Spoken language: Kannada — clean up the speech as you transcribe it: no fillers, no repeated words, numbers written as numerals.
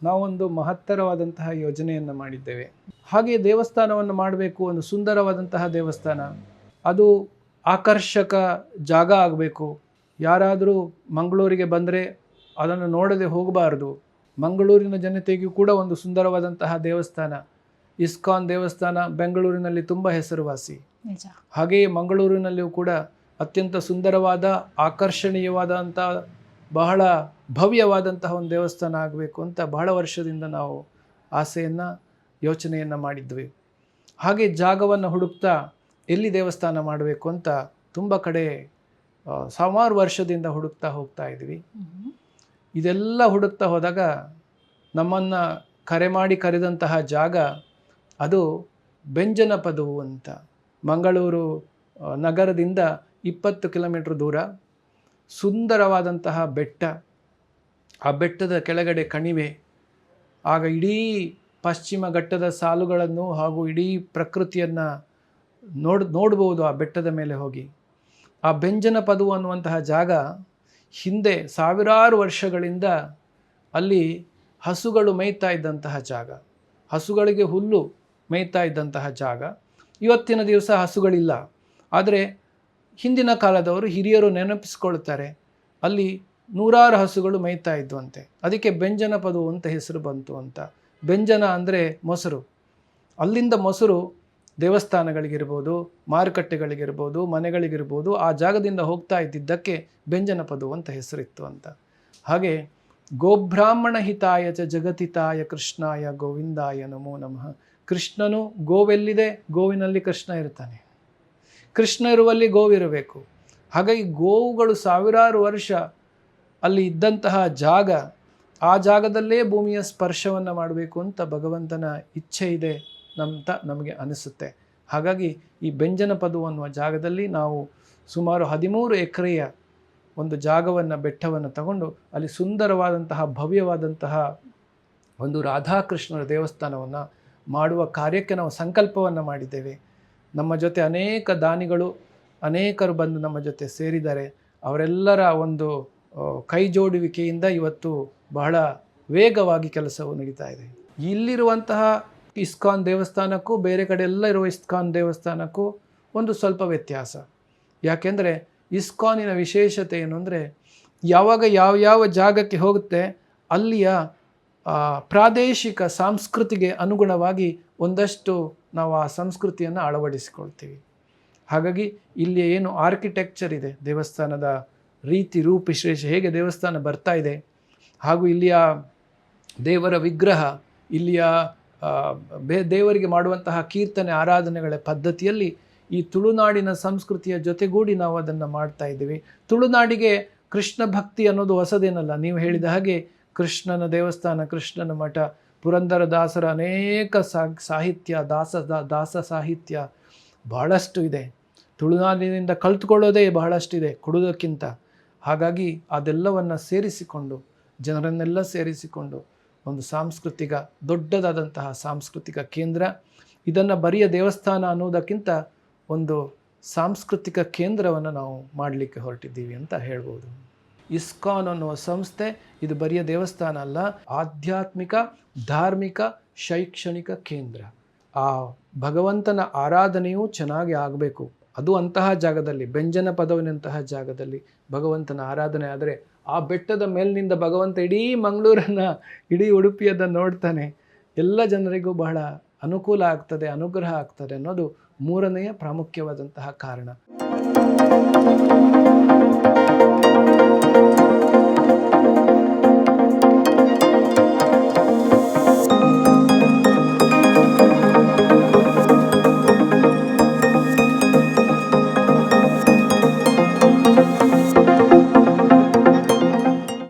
ನಾವೊಂದು ಮಹತ್ತರವಾದಂತಹ ಯೋಜನೆಯನ್ನು ಮಾಡಿದ್ದೇವೆ. ಹಾಗೆ ದೇವಸ್ಥಾನವನ್ನು ಮಾಡಬೇಕು, ಒಂದು ಸುಂದರವಾದಂತಹ ದೇವಸ್ಥಾನ, ಅದು ಆಕರ್ಷಕ ಜಾಗ ಆಗಬೇಕು. ಯಾರಾದರೂ ಮಂಗಳೂರಿಗೆ ಬಂದರೆ ಅದನ್ನು ನೋಡದೆ ಹೋಗಬಾರ್ದು. ಮಂಗಳೂರಿನ ಜನತೆಗೂ ಕೂಡ ಒಂದು ಸುಂದರವಾದಂತಹ ದೇವಸ್ಥಾನ, ಇಸ್ಕಾನ್ ದೇವಸ್ಥಾನ ಬೆಂಗಳೂರಿನಲ್ಲಿ ತುಂಬ ಹೆಸರುವಾಸಿ. ಹಾಗೆಯೇ ಮಂಗಳೂರಿನಲ್ಲಿಯೂ ಕೂಡ ಅತ್ಯಂತ ಸುಂದರವಾದ, ಆಕರ್ಷಣೀಯವಾದಂಥ, ಬಹಳ ಭವ್ಯವಾದಂತಹ ಒಂದು ದೇವಸ್ಥಾನ ಆಗಬೇಕು ಅಂತ ಬಹಳ ವರ್ಷದಿಂದ ನಾವು ಆಸೆಯನ್ನು, ಯೋಚನೆಯನ್ನು ಮಾಡಿದ್ವಿ. ಹಾಗೆ ಜಾಗವನ್ನು ಹುಡುಕ್ತಾ ಎಲ್ಲಿ ದೇವಸ್ಥಾನ ಮಾಡಬೇಕು ಅಂತ ತುಂಬ ಕಡೆ ಸುಮಾರು ವರ್ಷದಿಂದ ಹುಡುಕ್ತಾ ಹೋಗ್ತಾ ಇದ್ವಿ. ಇದೆಲ್ಲ ಹುಡುಕ್ತಾ ಹೋದಾಗ ನಮ್ಮನ್ನು ಕರೆದಂತಹ ಜಾಗ ಅದು ಬೆಂಜನಪದವು ಅಂತ. ಮಂಗಳೂರು ನಗರದಿಂದ 20 ಕಿಲೋಮೀಟ್ರ್ ದೂರ ಸುಂದರವಾದಂತಹ ಬೆಟ್ಟ, ಆ ಬೆಟ್ಟದ ಕೆಳಗಡೆ ಕಣಿವೆ, ಆಗ ಇಡೀ ಪಶ್ಚಿಮ ಘಟ್ಟದ ಸಾಲುಗಳನ್ನು ಹಾಗೂ ಇಡೀ ಪ್ರಕೃತಿಯನ್ನು ನೋಡ್ಬೋದು ಆ ಬೆಟ್ಟದ ಮೇಲೆ ಹೋಗಿ. ಆ ಬೆಂಜನಪದವು ಅನ್ನುವಂತಹ ಜಾಗ ಹಿಂದೆ ಸಾವಿರಾರು ವರ್ಷಗಳಿಂದ ಅಲ್ಲಿ ಹಸುಗಳು ಮೇಯ್ತಾ ಇದ್ದಂತಹ ಜಾಗ, ಹಸುಗಳಿಗೆ ಹುಲ್ಲು ಮೇಯ್ತಾ ಇದ್ದಂತಹ ಜಾಗ. ಇವತ್ತಿನ ದಿವಸ ಹಸುಗಳಿಲ್ಲ, ಆದರೆ ಹಿಂದಿನ ಕಾಲದವರು ಹಿರಿಯರು ನೆನಪಿಸ್ಕೊಳ್ತಾರೆ, ಅಲ್ಲಿ ನೂರಾರು ಹಸುಗಳು ಮೇಯ್ತಾ ಇದ್ವಂತೆ. ಅದಕ್ಕೆ ಬೆಂಜನಪದವು ಅಂತ ಹೆಸರು ಬಂತು ಅಂತ. ಬೆಂಜನ ಅಂದರೆ ಮೊಸರು. ಅಲ್ಲಿಂದ ಮೊಸರು ದೇವಸ್ಥಾನಗಳಿಗಿರ್ಬೋದು, ಮಾರುಕಟ್ಟೆಗಳಿಗಿರ್ಬೋದು, ಮನೆಗಳಿಗಿರ್ಬೋದು, ಆ ಜಾಗದಿಂದ ಹೋಗ್ತಾ ಇದ್ದಿದ್ದಕ್ಕೆ ಬೆಂಜನಪದವು ಅಂತ ಹೆಸರಿತ್ತು ಅಂತ. ಹಾಗೆ ಗೋಬ್ರಾಹ್ಮಣ ಹಿತಾಯ ಚ ಜಗತಿತಾಯ ಕೃಷ್ಣಾಯ ಗೋವಿಂದಾಯ ನಮೋ ನಮಃ. ಕೃಷ್ಣನು, ಗೋವೆಲ್ಲಿದೆ ಗೋವಿನಲ್ಲಿ ಕೃಷ್ಣ ಇರ್ತಾನೆ, ಕೃಷ್ಣ ಇರುವಲ್ಲಿ ಗೋವಿರಬೇಕು. ಹಾಗಾಗಿ ಗೋವುಗಳು ಸಾವಿರಾರು ವರ್ಷ ಅಲ್ಲಿ ಇದ್ದಂತಹ ಜಾಗ, ಆ ಜಾಗದಲ್ಲೇ ಭೂಮಿಯ ಸ್ಪರ್ಶವನ್ನು ಮಾಡಬೇಕು ಅಂತ ಭಗವಂತನ ಇಚ್ಛೆ ಇದೆ ಅಂತ ನಮಗೆ ಅನಿಸುತ್ತೆ. ಹಾಗಾಗಿ ಈ ಬೆಂಜನಪದವು ಅನ್ನುವ ಜಾಗದಲ್ಲಿ ನಾವು ಸುಮಾರು 13 ಎಕರೆಯ ಒಂದು ಜಾಗವನ್ನು, ಬೆಟ್ಟವನ್ನು ತಗೊಂಡು ಅಲ್ಲಿ ಸುಂದರವಾದಂತಹ, ಭವ್ಯವಾದಂತಹ ಒಂದು ರಾಧಾಕೃಷ್ಣರ ದೇವಸ್ಥಾನವನ್ನು ಮಾಡುವ ಕಾರ್ಯಕ್ಕೆ ನಾವು ಸಂಕಲ್ಪವನ್ನು ಮಾಡಿದ್ದೇವೆ. ನಮ್ಮ ಜೊತೆ ಅನೇಕ ದಾನಿಗಳು, ಅನೇಕರು ಬಂದು ನಮ್ಮ ಜೊತೆ ಸೇರಿದ್ದಾರೆ. ಅವರೆಲ್ಲರ ಒಂದು ಕೈ ಜೋಡುವಿಕೆಯಿಂದ ಇವತ್ತು ಬಹಳ ವೇಗವಾಗಿ ಕೆಲಸವು ನಡೀತಾ ಇದೆ. ಇಲ್ಲಿರುವಂತಹ ಇಸ್ಕಾನ್ ದೇವಸ್ಥಾನಕ್ಕೂ ಬೇರೆ ಕಡೆ ಎಲ್ಲ ಇರುವ ಇಸ್ಕಾನ್ ದೇವಸ್ಥಾನಕ್ಕೂ ಒಂದು ಸ್ವಲ್ಪ ವ್ಯತ್ಯಾಸ. ಯಾಕೆಂದರೆ ಇಸ್ಕಾನಿನ ವಿಶೇಷತೆ ಏನು ಅಂದರೆ, ಯಾವಾಗ ಯಾವ ಜಾಗಕ್ಕೆ ಹೋಗುತ್ತೆ ಅಲ್ಲಿಯ ಪ್ರಾದೇಶಿಕ ಸಂಸ್ಕೃತಿಗೆ ಅನುಗುಣವಾಗಿ ಒಂದಷ್ಟು ನಾವು ಆ ಸಂಸ್ಕೃತಿಯನ್ನು ಅಳವಡಿಸಿಕೊಳ್ತೀವಿ. ಹಾಗಾಗಿ ಇಲ್ಲಿ ಏನು ಆರ್ಕಿಟೆಕ್ಚರ್ ಇದೆ, ದೇವಸ್ಥಾನದ ರೀತಿ ರೂಪುರೇಷೆ, ಹೇಗೆ ದೇವಸ್ಥಾನ ಬರ್ತಾ ಇದೆ, ಹಾಗೂ ಇಲ್ಲಿಯ ದೇವರ ವಿಗ್ರಹ, ಇಲ್ಲಿಯ ದೇವರಿಗೆ ಮಾಡುವಂತಹ ಕೀರ್ತನೆ, ಆರಾಧನೆಗಳ ಪದ್ಧತಿಯಲ್ಲಿ ಈ ತುಳುನಾಡಿನ ಸಂಸ್ಕೃತಿಯ ಜೊತೆಗೂಡಿ ನಾವು ಅದನ್ನು ಮಾಡ್ತಾ ಇದ್ದೀವಿ. ತುಳುನಾಡಿಗೆ ಕೃಷ್ಣ ಭಕ್ತಿ ಅನ್ನೋದು ಹೊಸದೇನಲ್ಲ. ನೀವು ಹೇಳಿದ ಹಾಗೆ ಕೃಷ್ಣನ ದೇವಸ್ಥಾನ, ಕೃಷ್ಣನ ಮಠ, ಪುರಂದರದಾಸರ ಅನೇಕ ಸಾಹಿತ್ಯ, ದಾಸ ಸಾಹಿತ್ಯ ಬಹಳಷ್ಟು ಇದೆ. ತುಳುನಾಡಿನಿಂದ ಕಲ್ತ್ಕೊಳ್ಳೋದೇ ಬಹಳಷ್ಟಿದೆ ಕೊಡುವುದಕ್ಕಿಂತ. ಹಾಗಾಗಿ ಅದೆಲ್ಲವನ್ನು ಸೇರಿಸಿಕೊಂಡು, ಜನರನ್ನೆಲ್ಲ ಸೇರಿಸಿಕೊಂಡು ಒಂದು ಸಾಂಸ್ಕೃತಿಕ, ದೊಡ್ಡದಾದಂತಹ ಸಾಂಸ್ಕೃತಿಕ ಕೇಂದ್ರ. ಇದನ್ನು ಬರಿಯ ದೇವಸ್ಥಾನ ಅನ್ನೋದಕ್ಕಿಂತ ಒಂದು ಸಾಂಸ್ಕೃತಿಕ ಕೇಂದ್ರವನ್ನು ನಾವು ಮಾಡಲಿಕ್ಕೆ ಹೊರಟಿದ್ದೀವಿ ಅಂತ ಹೇಳ್ಬೋದು. ಇಸ್ಕಾನ್ ಅನ್ನುವ ಸಂಸ್ಥೆ ಇದು ಬರಿಯ ದೇವಸ್ಥಾನ ಅಲ್ಲ, ಆಧ್ಯಾತ್ಮಿಕ, ಧಾರ್ಮಿಕ, ಶೈಕ್ಷಣಿಕ ಕೇಂದ್ರ. ಆ ಭಗವಂತನ ಆರಾಧನೆಯೂ ಚೆನ್ನಾಗಿ ಆಗಬೇಕು. ಅದು ಅಂತಹ ಜಾಗದಲ್ಲಿ, ಬೆಂಜನಪದವಿನಂತಹ ಜಾಗದಲ್ಲಿ ಭಗವಂತನ ಆರಾಧನೆ ಆದರೆ ಆ ಬೆಟ್ಟದ ಮೇಲಿನಿಂದ ಭಗವಂತ ಇಡೀ ಮಂಗಳೂರನ್ನು, ಇಡೀ ಉಡುಪಿಯದನ್ನು ನೋಡ್ತಾನೆ. ಎಲ್ಲ ಜನರಿಗೂ ಬಹಳ ಅನುಕೂಲ ಆಗ್ತದೆ, ಅನುಗ್ರಹ ಆಗ್ತದೆ ಅನ್ನೋದು ಮೂರನೆಯ ಪ್ರಾಮುಖ್ಯವಾದಂತಹ ಕಾರಣ.